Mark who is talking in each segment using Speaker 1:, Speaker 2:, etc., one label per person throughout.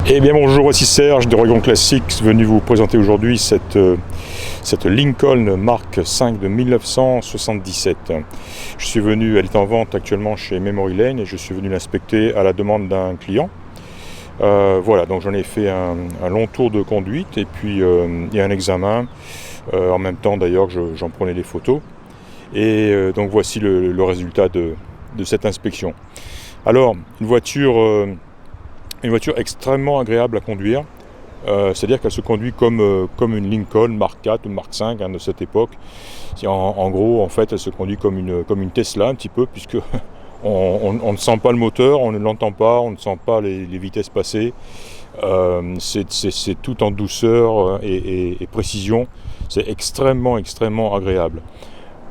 Speaker 1: Eh bien bonjour, voici Serge de Dragon Classics, venu vous présenter aujourd'hui cette Lincoln Mark V de 1977. Je suis venu, elle est en vente actuellement chez Memory Lane et je suis venu l'inspecter à la demande d'un client. Voilà, donc j'en ai fait un long tour de conduite et puis il y a un examen. En même temps d'ailleurs j'en prenais des photos. Et donc voici le résultat de cette inspection. Alors, une voiture extrêmement agréable à conduire, c'est-à-dire qu'elle se conduit comme une Lincoln Mark IV ou Mark V de cette époque. En gros, en fait, elle se conduit comme une Tesla un petit peu, puisque on ne sent pas le moteur, on ne l'entend pas, on ne sent pas les vitesses passer. C'est tout en douceur et précision. C'est extrêmement agréable.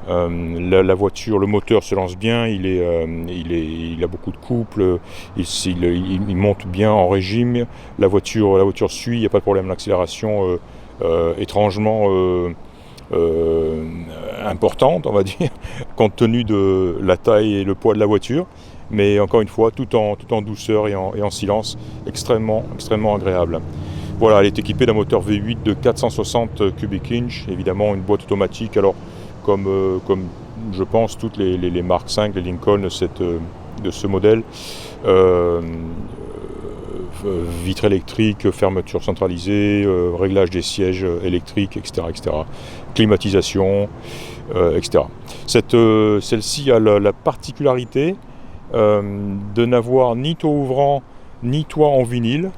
Speaker 1: La voiture, le moteur se lance bien, il a beaucoup de couple, il monte bien en régime, la voiture suit, il n'y a pas de problème, l'accélération étrangement importante, on va dire, compte tenu de la taille et le poids de la voiture, mais encore une fois, tout en douceur et en silence, extrêmement agréable. Voilà, elle est équipée d'un moteur V8 de 460 cubic inch, évidemment une boîte automatique. Alors comme je pense toutes les Mark V, les Lincoln de ce modèle, vitre électrique, fermeture centralisée, réglage des sièges électriques, etc. Climatisation, etc. Celle-ci a la particularité de n'avoir ni toit ouvrant ni toit en vinyle.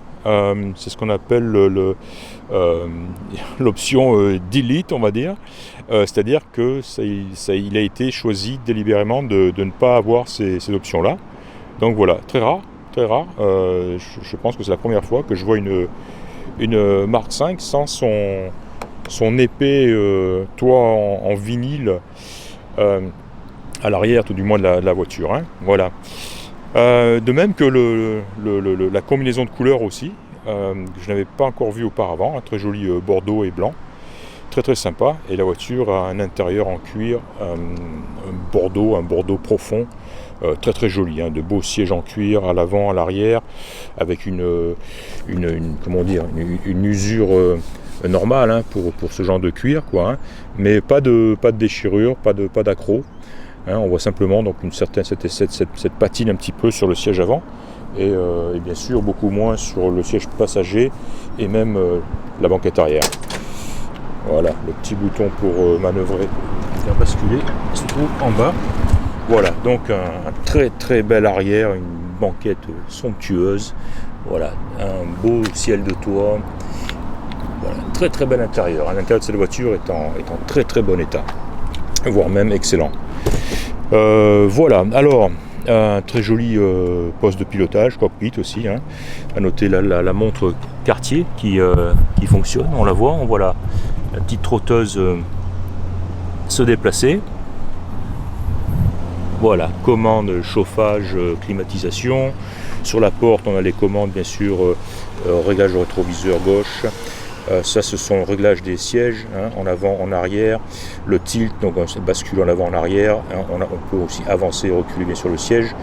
Speaker 1: C'est ce qu'on appelle l'option Delete, on va dire. C'est-à-dire que il a été choisi délibérément de ne pas avoir ces options-là. Donc voilà, très rare. Je pense que c'est la première fois que je vois une Mark V sans son épais toit en vinyle à l'arrière, tout du moins de la voiture. Hein. Voilà. De même que la combinaison de couleurs aussi, que je n'avais pas encore vu auparavant, un très joli bordeaux et blanc, très sympa, et la voiture a un intérieur en cuir, un bordeaux profond, très joli, hein, de beaux sièges en cuir à l'avant, à l'arrière, avec une usure normale, hein, pour ce genre de cuir, quoi, hein, mais pas de déchirure, pas d'accroc. Hein, on voit simplement donc cette patine un petit peu sur le siège avant et bien sûr beaucoup moins sur le siège passager et même la banquette arrière. Voilà, le petit bouton pour manœuvrer, faire basculer, se trouve en bas. Voilà, donc un très bel arrière, une banquette somptueuse. Voilà, un beau ciel de toit. Voilà, très bel intérieur. L'intérieur de cette voiture est en très bon état, voire même excellent. Voilà, alors un très joli poste de pilotage, cockpit aussi, hein. À noter la montre Cartier qui fonctionne, on voit la petite trotteuse se déplacer. Voilà, commande chauffage, climatisation. Sur la porte on a les commandes bien sûr, réglage de rétroviseur gauche. Ça, ce sont réglages des sièges, hein, en avant, en arrière, le tilt, donc on bascule en avant, en arrière, hein, on peut aussi avancer et reculer bien sur le siège.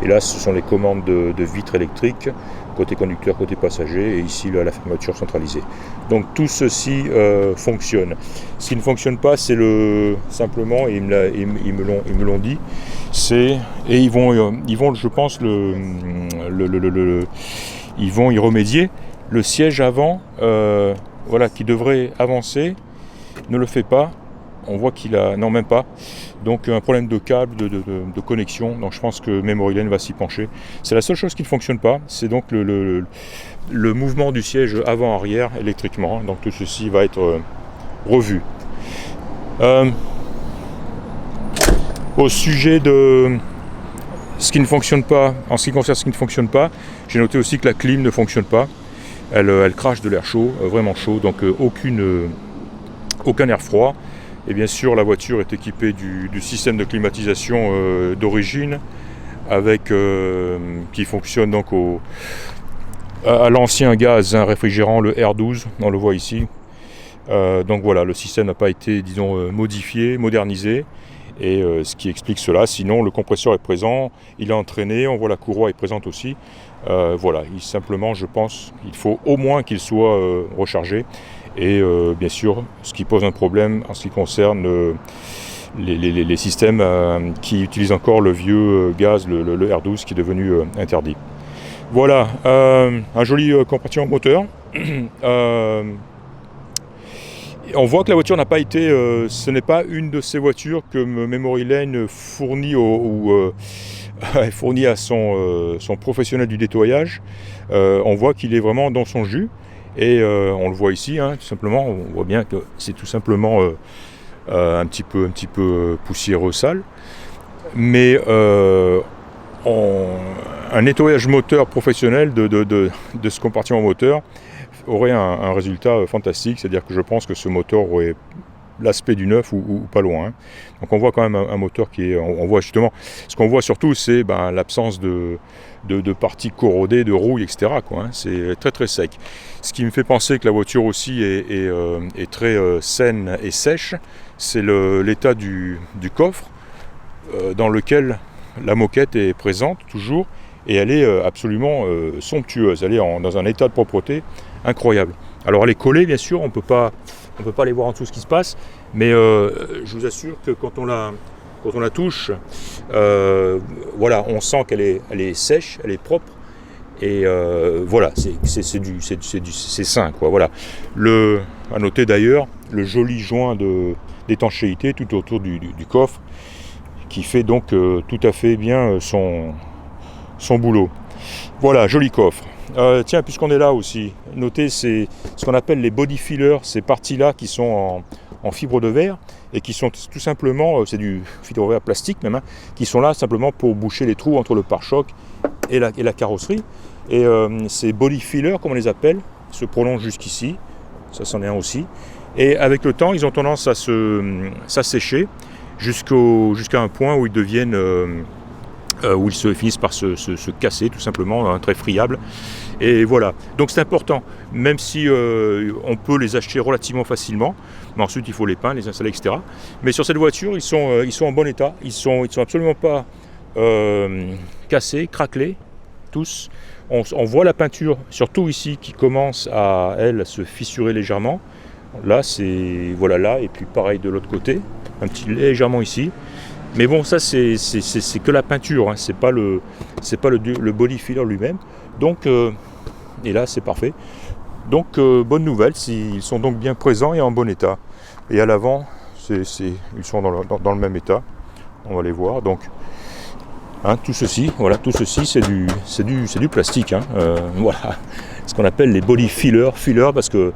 Speaker 1: Et là, ce sont les commandes de vitres électriques, côté conducteur, côté passager, et ici la fermeture centralisée. Donc tout ceci fonctionne. Ce qui ne fonctionne pas, c'est simplement, et ils me l'ont dit, et ils vont, je pense, ils vont y remédier. Le siège avant, qui devrait avancer, ne le fait pas. On voit non, même pas. Donc un problème de câble, de connexion. Donc je pense que Memory Lane va s'y pencher. C'est la seule chose qui ne fonctionne pas. C'est donc le mouvement du siège avant-arrière électriquement. Donc tout ceci va être revu. Au sujet de ce qui ne fonctionne pas, en ce qui concerne ce qui ne fonctionne pas, j'ai noté aussi que la clim ne fonctionne pas. Elle crache de l'air chaud, vraiment chaud, donc aucun air froid. Et bien sûr, la voiture est équipée du système de climatisation d'origine, qui fonctionne donc à l'ancien gaz, un réfrigérant, le R12, on le voit ici. Donc voilà, le système n'a pas été, disons, modifié, modernisé. et ce qui explique cela. Sinon, le compresseur est présent, il est entraîné, on voit la courroie est présente aussi. Voilà, simplement, je pense qu'il faut au moins qu'il soit rechargé. Et bien sûr, ce qui pose un problème en ce qui concerne les systèmes qui utilisent encore le vieux gaz, le R12, qui est devenu interdit. Voilà, un joli compartiment moteur. On voit que la voiture n'a pas été, ce n'est pas une de ces voitures que Memory Lane fournit, fournit à son professionnel du nettoyage. On voit qu'il est vraiment dans son jus, et on le voit ici, hein, tout simplement. On voit bien que c'est tout simplement un petit peu poussiéreux, sale. Mais un nettoyage moteur professionnel de ce compartiment moteur aurait un résultat fantastique, c'est-à-dire que je pense que ce moteur aurait l'aspect du neuf ou pas loin. Donc on voit quand même un moteur qui est, on voit justement, ce qu'on voit surtout, c'est l'absence de parties corrodées, de rouille, etc., quoi, hein. C'est très très sec. Ce qui me fait penser que la voiture aussi est très saine et sèche, c'est l'état du coffre dans lequel la moquette est présente toujours, et elle est absolument somptueuse. Elle est dans un état de propreté incroyable. Alors elle est collée, bien sûr, on peut pas aller voir en dessous ce qui se passe, mais je vous assure que quand on la touche, voilà, on sent qu'elle est sèche, elle est propre, et voilà, c'est sain, quoi. Voilà. À noter d'ailleurs le joli joint d'étanchéité tout autour du coffre, qui fait donc tout à fait bien son boulot. Voilà, joli coffre. Tiens, puisqu'on est là aussi, notez, c'est ce qu'on appelle les body fillers, ces parties-là qui sont en fibre de verre, et qui sont tout simplement, c'est du fibre de verre plastique même, hein, qui sont là simplement pour boucher les trous entre le pare-choc et la carrosserie. Et ces body fillers, comme on les appelle, se prolongent jusqu'ici, ça c'en est un aussi, et avec le temps, ils ont tendance à s'assécher jusqu'à un point où ils deviennent... où ils se finissent par se casser tout simplement, hein, très friable. Et voilà, donc c'est important, même si on peut les acheter relativement facilement, mais ensuite il faut les peindre, les installer, etc. Mais sur cette voiture, ils sont en bon état, ils sont absolument pas cassés, craquelés, tous. On voit la peinture, surtout ici, qui commence à, elle, se fissurer légèrement. Là, voilà, là, et puis pareil de l'autre côté, un petit légèrement ici. Mais bon, ça c'est que la peinture, hein, c'est pas le body filler lui-même. Donc, et là c'est parfait. Donc bonne nouvelle, ils sont donc bien présents et en bon état. Et à l'avant, ils sont dans le même état. On va les voir. Donc, hein, tout ceci, c'est du plastique. Hein, voilà, ce qu'on appelle les body fillers parce que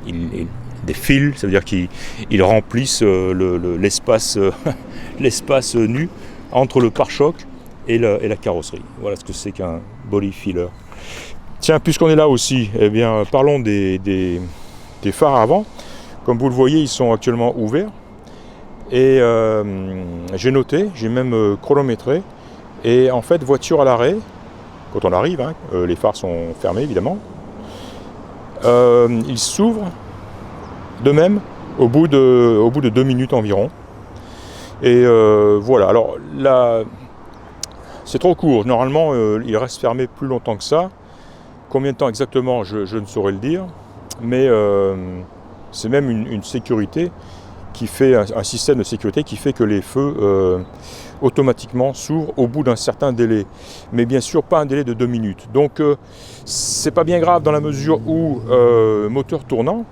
Speaker 1: des fils, ça veut dire qu'ils remplissent l'espace nu entre le pare-choc et la carrosserie. Voilà ce que c'est qu'un body filler. Tiens, puisqu'on est là aussi, eh bien, parlons des phares avant. Comme vous le voyez, ils sont actuellement ouverts. Et j'ai noté, j'ai même chronométré. Et en fait, voiture à l'arrêt, quand on arrive, hein, les phares sont fermés évidemment. Ils s'ouvrent de même au bout de 2 minutes environ. Et voilà, alors là, c'est trop court. Normalement, il reste fermé plus longtemps que ça. Combien de temps exactement, je ne saurais le dire. Mais c'est même une sécurité qui fait, un système de sécurité qui fait que les feux automatiquement s'ouvrent au bout d'un certain délai. Mais bien sûr, pas un délai de 2 minutes. Donc, c'est pas bien grave dans la mesure où, moteur tournant,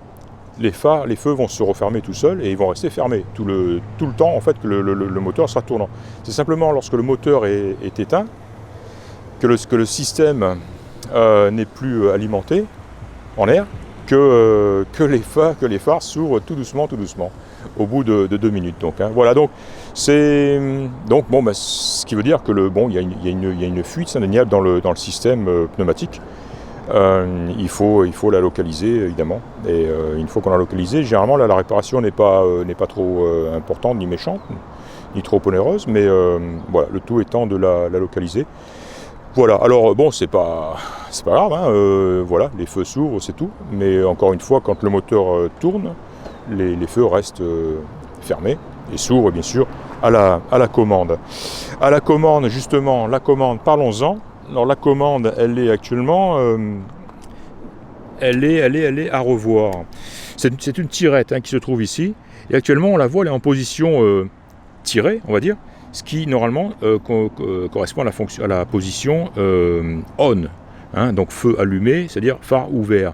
Speaker 1: les feux vont se refermer tout seuls et ils vont rester fermés tout le temps en fait que le moteur sera tournant. C'est simplement lorsque le moteur est éteint que le système n'est plus alimenté en air que les phares s'ouvrent tout doucement au bout de 2 minutes. Donc, hein, voilà, donc c'est bon, ce qui veut dire que il y a une fuite indéniable dans le système pneumatique. Il faut la localiser évidemment, et une fois qu'on l'a localisée, généralement là, la réparation n'est pas trop importante ni méchante ni trop onéreuse, mais voilà, le tout étant de la localiser. Voilà, alors bon, c'est pas grave, hein, voilà, les feux s'ouvrent, c'est tout, mais encore une fois, quand le moteur tourne, les feux restent fermés et s'ouvrent bien sûr à la commande. À la commande, justement, la commande, parlons-en. Alors la commande, elle est actuellement, elle est à revoir. C'est une tirette qui se trouve ici, et actuellement on la voit, elle est en position tirée, on va dire, ce qui normalement correspond à la position on, donc feu allumé, c'est-à-dire phare ouvert.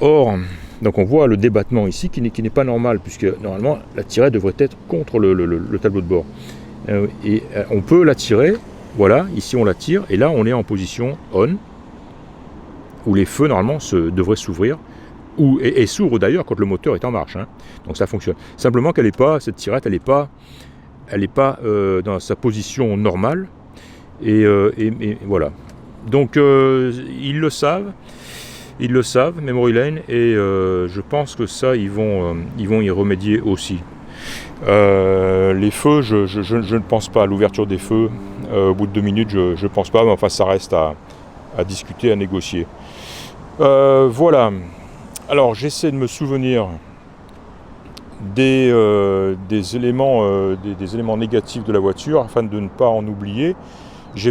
Speaker 1: Or, donc on voit le débattement ici qui n'est pas normal, puisque normalement la tirette devrait être contre le tableau de bord. Et on peut la tirer, voilà, ici on la tire, et là on est en position on, où les feux normalement devraient s'ouvrir, et s'ouvrent d'ailleurs quand le moteur est en marche. Donc ça fonctionne. Simplement qu'elle n'est pas, cette tirette, elle n'est pas dans sa position normale, et voilà. Donc ils le savent, Memory Lane, et je pense que ça, ils vont y remédier aussi. Les feux, je ne pense pas à l'ouverture des feux. Au bout de 2 minutes, je ne pense pas, mais enfin ça reste à discuter, à négocier. Voilà. Alors j'essaie de me souvenir des éléments négatifs de la voiture afin de ne pas en oublier. J'ai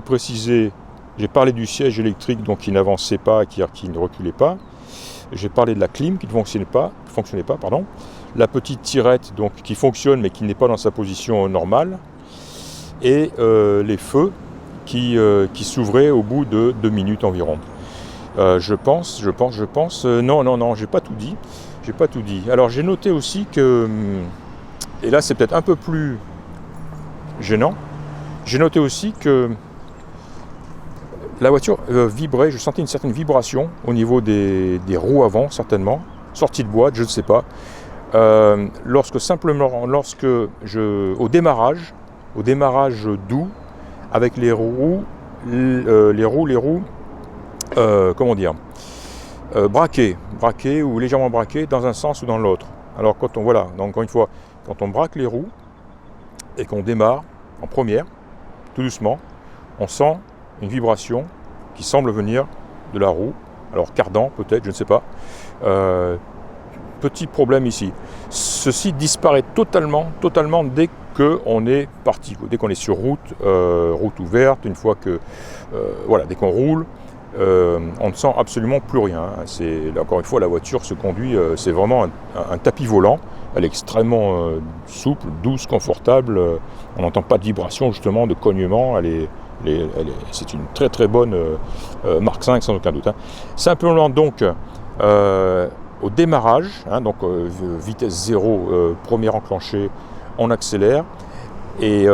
Speaker 1: parlé du siège électrique, donc qui n'avançait pas, qui ne reculait pas. J'ai parlé de la clim qui ne fonctionnait pas, la petite tirette donc qui fonctionne mais qui n'est pas dans sa position normale, et les feux qui s'ouvraient au bout de 2 minutes environ. Je pense. Non, j'ai pas tout dit. Alors j'ai noté aussi que, et là c'est peut-être un peu plus gênant, j'ai noté aussi que la voiture vibrait, je sentais une certaine vibration au niveau des roues avant, certainement, sortie de boîte, je ne sais pas. Au démarrage doux, avec les roues, braquées ou légèrement braquées dans un sens ou dans l'autre. Alors donc encore une fois, quand on braque les roues et qu'on démarre en première, tout doucement, on sent une vibration qui semble venir de la roue, alors cardan peut-être, je ne sais pas. Petit problème ici. Ceci disparaît totalement dès qu'on est parti, dès qu'on est sur route ouverte, une fois que, dès qu'on roule, on ne sent absolument plus rien. Encore une fois, la voiture se conduit, c'est vraiment un tapis volant. Elle est extrêmement souple, douce, confortable. On n'entend pas de vibration, justement, de cognement. C'est une très très bonne Mark V, sans aucun doute. Simplement donc, au démarrage, vitesse 0, premier enclenché, on accélère. Et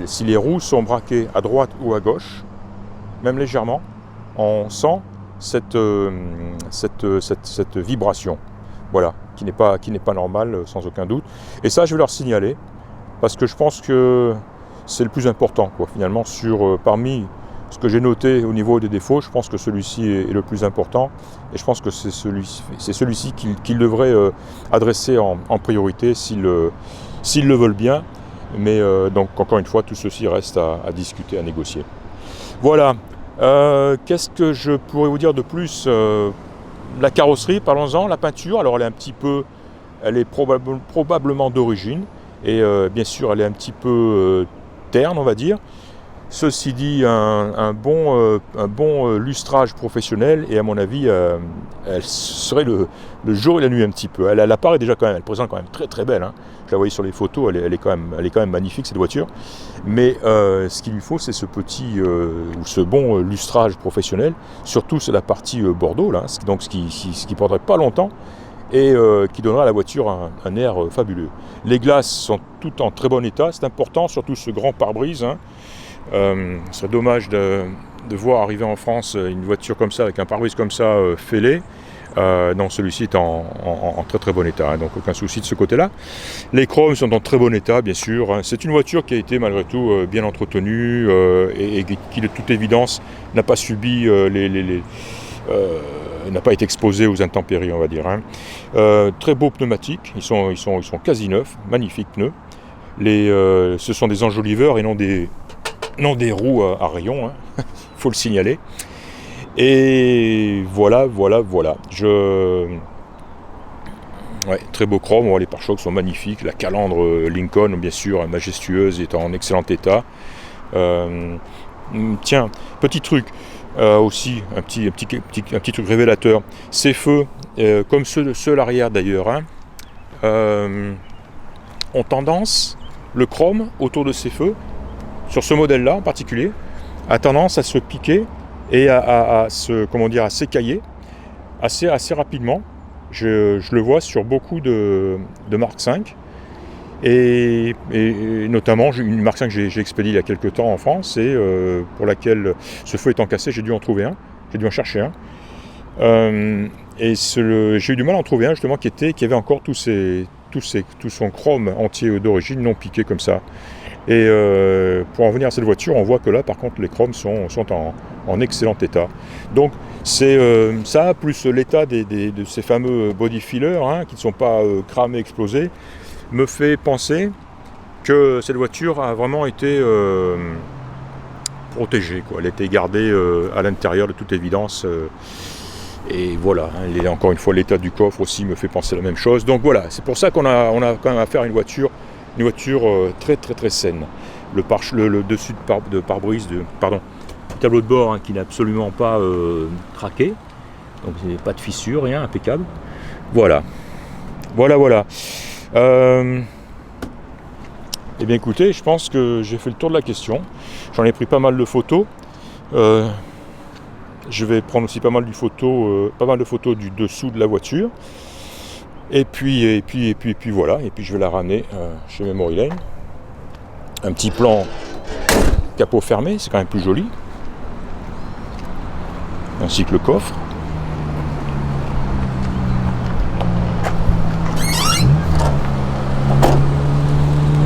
Speaker 1: si les roues sont braquées à droite ou à gauche, même légèrement, on sent cette vibration, voilà, qui n'est pas normale, sans aucun doute. Et ça, je vais leur signaler, parce que je pense que c'est le plus important, finalement, parmi ce que j'ai noté au niveau des défauts. Je pense que celui-ci est le plus important, et je pense que c'est celui-ci qu'ils devraient adresser en priorité s'ils le veulent bien. Mais donc, encore une fois, tout ceci reste à discuter, à négocier. Voilà. Qu'est-ce que je pourrais vous dire de plus? La carrosserie, parlons-en, la peinture, alors elle est probablement d'origine, et bien sûr elle est un petit peu terne, on va dire. Ceci dit, un bon lustrage professionnel, et à mon avis elle serait le jour et la nuit un petit peu. Elle apparaît déjà quand même, elle présente quand même très très belle. Je la voyais sur les photos, elle est quand même magnifique, cette voiture. Mais ce qu'il lui faut, c'est ce bon lustrage professionnel, surtout sur la partie Bordeaux, là, donc ce qui prendrait pas longtemps, et qui donnera à la voiture un air fabuleux. Les glaces sont toutes en très bon état, c'est important, surtout ce grand pare-brise. Ce serait dommage de voir arriver en France une voiture comme ça, avec un pare-brise comme ça fêlé. Non, celui-ci est en très très bon état, donc aucun souci de ce côté-là. Les chromes sont en très bon état, bien sûr. C'est une voiture qui a été malgré tout bien entretenue, et qui de toute évidence n'a pas subi n'a pas été exposée aux intempéries, on va dire. Très beaux pneumatiques, ils sont quasi neufs, magnifiques pneus. Ce sont des enjoliveurs et non des roues à rayons, il faut le signaler. Et voilà. Ouais, très beau chrome, les pare-chocs sont magnifiques, la calandre Lincoln bien sûr, majestueuse, est en excellent état. Tiens, petit truc, aussi, un petit truc révélateur, ces feux, comme ceux à l'arrière d'ailleurs, hein, ont tendance, le chrome autour de ces feux, sur ce modèle-là en particulier, a tendance à se piquer et à s'écailler assez rapidement. Je le vois sur beaucoup de Mark V et notamment une Mark V que j'ai expédiée il y a quelques temps en France et pour laquelle ce feu étant cassé, j'ai dû en trouver un, j'ai dû en chercher un. J'ai eu du mal à en trouver un justement qui avait encore tout son chrome entier d'origine non piqué comme ça. Et pour en venir à cette voiture, on voit que là par contre les chromes sont en excellent état. Donc c'est ça, plus l'état de ces fameux body fillers, hein, qui ne sont pas cramés, explosés, me fait penser que cette voiture a vraiment été protégée, quoi. Elle a été gardée à l'intérieur de toute évidence. Et voilà, hein, encore une fois, l'état du coffre aussi me fait penser la même chose. Donc voilà, c'est pour ça qu'on a quand même affaire à une voiture très très très saine. Le dessus de pare-brise, du tableau de bord, hein, qui n'est absolument pas craqué. Donc il n'y a pas de fissure, rien, impeccable. Voilà. Eh bien écoutez, je pense que j'ai fait le tour de la question. J'en ai pris pas mal de photos. Je vais prendre aussi pas mal de photos du dessous de la voiture. Et puis voilà. Et puis je vais la ramener chez Memory Lane. Un petit plan capot fermé, c'est quand même plus joli. Ainsi que le coffre.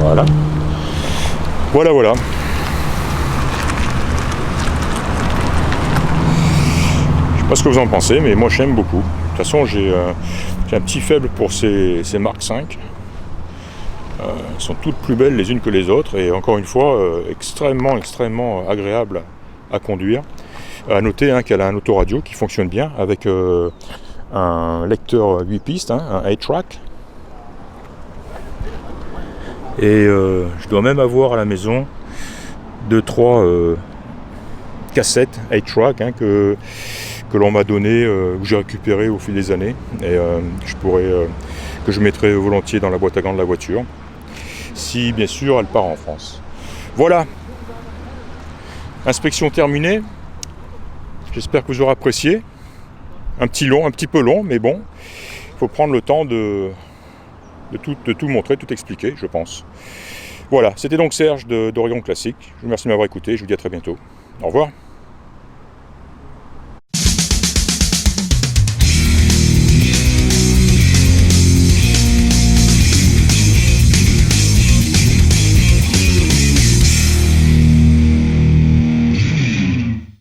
Speaker 1: Voilà. Voilà. Je sais pas ce que vous en pensez, mais moi j'aime beaucoup. De toute façon, j'ai un petit faible pour ces Mark V. Elles sont toutes plus belles les unes que les autres et encore une fois extrêmement agréable à conduire. À noter, hein, qu'elle a un autoradio qui fonctionne bien avec un lecteur 8 pistes, hein, un 8-track. Et je dois même avoir à la maison 2-3 cassettes 8-track, hein, que l'on m'a donné, que j'ai récupéré au fil des années et que je mettrai volontiers dans la boîte à gants de la voiture, si bien sûr elle part en France. Voilà, inspection terminée. J'espère que vous aurez apprécié. Un petit peu long, mais bon, il faut prendre le temps de tout montrer, tout expliquer, je pense. Voilà, c'était donc Serge d'Oregon Classic. Je vous remercie de m'avoir écouté, je vous dis à très bientôt. Au revoir.